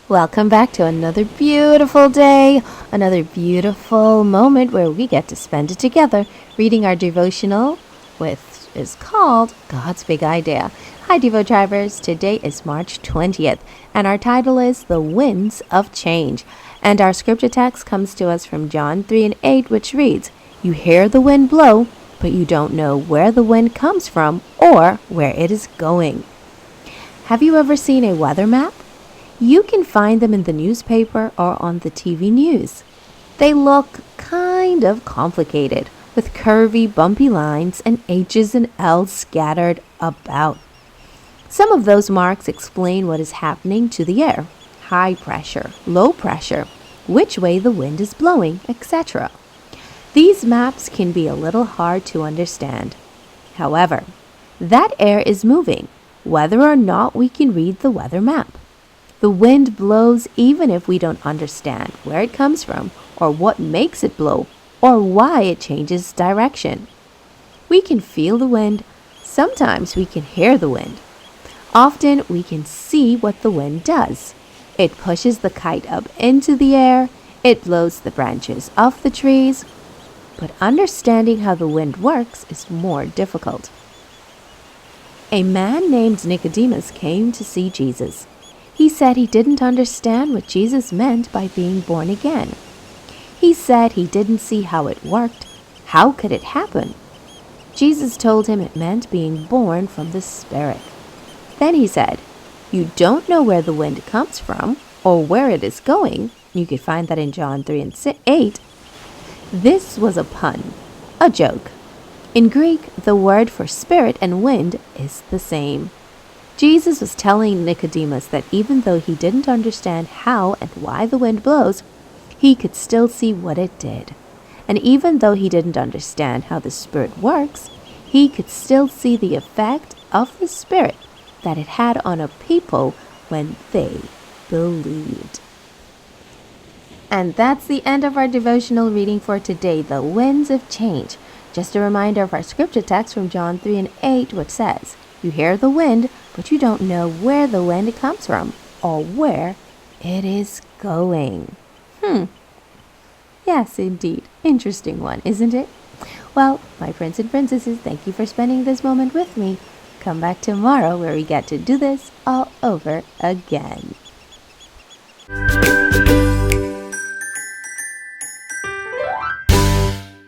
Welcome back to another beautiful day, another beautiful moment where we get to spend it together reading our devotional, which is called God's Big Idea. Hi, Devo Drivers. Today is March 20th, and our title is The Winds of Change. And our scripture text comes to us from John 3:8, which reads, "You hear the wind blow, but you don't know where the wind comes from or where it is going." Have you ever seen a weather map? You can find them in the newspaper or on the TV news. They look kind of complicated, with curvy, bumpy lines and H's and L's scattered about. Some of those marks explain what is happening to the air: high pressure, low pressure, which way the wind is blowing, etc. These maps can be a little hard to understand. However, that air is moving, whether or not we can read the weather map. The wind blows even if we don't understand where it comes from, or what makes it blow, or why it changes direction. We can feel the wind. Sometimes we can hear the wind. Often we can see what the wind does. It pushes the kite up into the air. It blows the branches off the trees. But understanding how the wind works is more difficult. A man named Nicodemus came to see Jesus. He said he didn't understand what Jesus meant by being born again. He said he didn't see how it worked. How could it happen? Jesus told him it meant being born from the Spirit. Then he said, "You don't know where the wind comes from or where it is going." You could find that in John 3:8. This was a pun, a joke. In Greek, the word for spirit and wind is the same. Jesus was telling Nicodemus that even though he didn't understand how and why the wind blows, he could still see what it did. And even though he didn't understand how the Spirit works, he could still see the effect of the Spirit that it had on a people when they believed. And that's the end of our devotional reading for today, The Winds of Change. Just a reminder of our scripture text from John 3:8, which says, "You hear the wind, but you don't know where the wind comes from or where it is going." Yes, indeed. Interesting one, isn't it? Well, my friends and princesses, thank you for spending this moment with me. Come back tomorrow where we get to do this all over again.